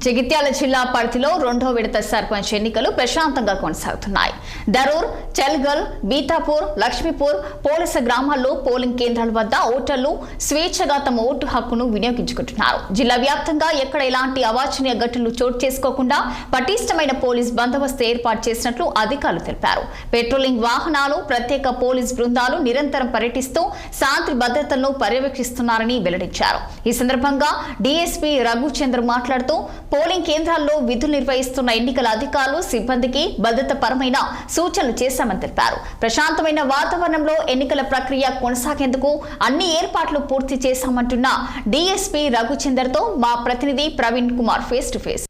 జగిత్యాల జిల్లా పరిధిలో రెండో విడత సర్పంచ్ ఎన్నికలు ప్రశాంతంగా కొనసాగుతున్నాయి. దరూర్, చెల్గల్, బీతాపూర్, లక్ష్మీపూర్, పోలీస గ్రామాల్లో పోలింగ్ కేంద్రాల వద్ద ఓటర్లు స్వేచ్ఛగా తమ ఓటు హక్కును వినియోగించుకుంటున్నారు. జిల్లా వ్యాప్తంగా ఎక్కడ ఎలాంటి అవాంఛనీయ ఘటనలు చోటు చేసుకోకుండా పటిష్టమైన పోలీస్ బందోబస్తు ఏర్పాటు చేసినట్లు అధికారులు తెలిపారు. పెట్రోలింగ్ వాహనాలు, ప్రత్యేక పోలీస్ బృందాలు నిరంతరం పర్యటిస్తూ శాంతి భద్రతలను పర్యవేక్షిస్తున్నారని వెల్లడించారు. ఈ సందర్భంగా డీఎస్పీ రఘుచంద్ర మాట్లాడుతూ పోలింగ్ కేంద్రాల్లో విధులు నిర్వహిస్తున్న ఎన్నికల అధికారులు, సిబ్బందికి భద్రతాపరమైన సూచనలు చేశామని తెలిపారు. ప్రశాంతమైన వాతావరణంలో ఎన్నికల ప్రక్రియ కొనసాగేందుకు అన్ని ఏర్పాట్లు పూర్తి చేశామంటున్న డీఎస్పీ రఘుచందర్తో మా ప్రతినిధి Praveen Kumar face to face.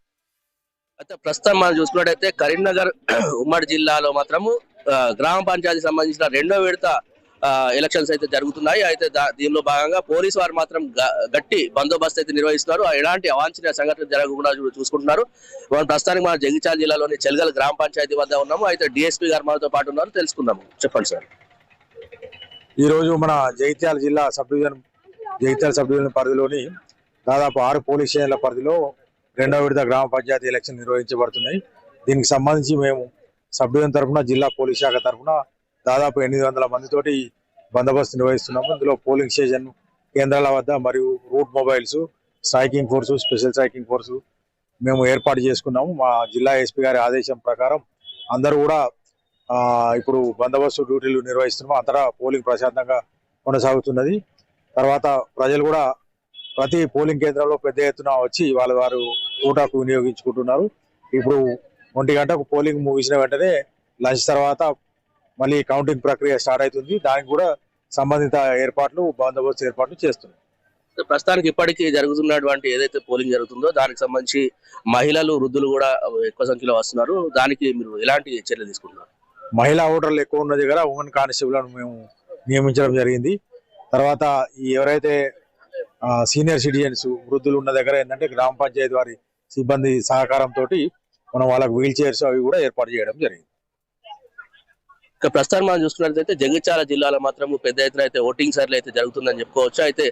ప్రస్తుతం మనం చూసుకున్నట్టయితే కరీంనగర్ ఉమ్మడి జిల్లాలో మాత్రము గ్రామ పంచాయతీ సంబంధించిన రెండో విడత ఎలక్షన్స్ అయితే జరుగుతున్నాయి. అయితే దీనిలో భాగంగా పోలీసు వారు మాత్రం గట్టి బందోబస్తు అయితే నిర్వహిస్తున్నారు. ఎలాంటి అవాంఛనీయ సంఘటనలు జరగకుండా చూసుకుంటున్నారు. ప్రస్తుతానికి మనం జగిత్యాల జిల్లాలోని చెల్గల్ గ్రామ పంచాయతీ వద్ద ఉన్నాము. అయితే డిఎస్పీ గారు మనతో పాటు ఉన్నారు, తెలుసుకుందాము. చెప్పండి సార్. ఈ రోజు మన జగిత్యాల జిల్లా సబ్ డివిజన్ పరిధిలోని దాదాపు 6 పోలీస్ స్టేషన్ల పరిధిలో రెండవ విడత గ్రామ పంచాయతీ ఎలక్షన్ నిర్వహించబడుతున్నాయి. దీనికి సంబంధించి మేము సబ్ డివిజన్ తరఫున, జిల్లా పోలీస్ శాఖ తరఫున దాదాపు 800 మందితోటి బందోబస్తు నిర్వహిస్తున్నాము. ఇందులో పోలింగ్ స్టేషన్ కేంద్రాల వద్ద మరియు route mobiles, striking force, special striking force మేము ఏర్పాటు చేసుకున్నాము. మా జిల్లా ఎస్పీ గారి ఆదేశం ప్రకారం అందరూ కూడా ఇప్పుడు బందోబస్తు డ్యూటీలు నిర్వహిస్తున్నాము. అంతటా పోలింగ్ ప్రశాంతంగా కొనసాగుతున్నది. తర్వాత ప్రజలు కూడా ప్రతి పోలింగ్ కేంద్రంలో పెద్ద ఎత్తున వచ్చి వారు ఓటాకు వినియోగించుకుంటున్నారు. ఇప్పుడు 1 గంటకు పోలింగ్ ముగిసిన వెంటనే లంచ్ తర్వాత మళ్ళీ కౌంటింగ్ ప్రక్రియ స్టార్ట్ అవుతుంది. దానికి కూడా సంబంధిత ఏర్పాట్లు, బందోబస్తు ఏర్పాట్లు చేస్తున్నాం. ప్రస్తుతానికి ఇప్పటికీ జరుగుతున్నటువంటి ఏదైతే పోలింగ్ జరుగుతుందో దానికి సంబంధించి మహిళలు, వృద్ధులు కూడా ఎక్కువ సంఖ్యలో వస్తున్నారు. దానికి మీరు ఎలాంటి చర్యలు తీసుకుంటున్నారు? మహిళా ఓటర్లు ఎక్కువ ఉన్న దగ్గర ఉమెన్ కానిస్టేబుల్ను మేము నియమించడం జరిగింది. తర్వాత ఎవరైతే సీనియర్ సిటిజన్స్, వృద్ధులు ఉన్న దగ్గర ఏంటంటే గ్రామ పంచాయతీ వారి సిబ్బంది సహకారంతో మనం వాళ్ళకి వీల్ చైర్స్ అవి కూడా ఏర్పాటు చేయడం జరిగింది. ఇక ప్రస్తుతం మనం చూసుకున్నట్లయితే జగిత్యాల జిల్లాలో మాత్రం పెద్ద ఎత్తున అయితే ఓటింగ్ సర్లు అయితే జరుగుతుందని చెప్పుకోవచ్చు. అయితే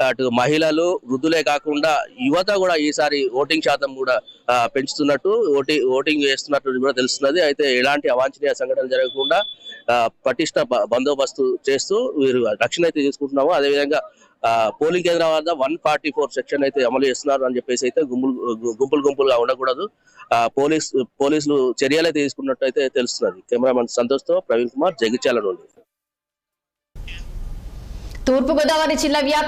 అటు మహిళలు, వృద్ధులే కాకుండా యువత కూడా ఈసారి ఓటింగ్ శాతం కూడా పెంచుతున్నట్టు, ఓటింగ్ చేస్తున్నట్టు కూడా తెలుస్తున్నది. అయితే ఎలాంటి అవాంఛనీయ సంఘటనలు జరగకుండా పటిష్ట బందోబస్తు చేస్తూ వీరు రక్షణ అయితే తీసుకుంటున్నాము. అదేవిధంగా పోలింగ్ కేంద్రం వద్ద 144 సెక్షన్ అయితే అమలు చేస్తున్నారు అని చెప్పేసి అయితే గుంపులుగా ఉండకూడదు, పోలీసులు చర్యలు అయితే తీసుకున్నట్టు అయితే తెలుస్తున్నది. కెమెరామెన్ సంతోష్ తో ప్రవీణ్ కుమార్, జగిత్యాల నుండి. తూర్పుగోదావరి జిల్లా వ్యాప్తంగా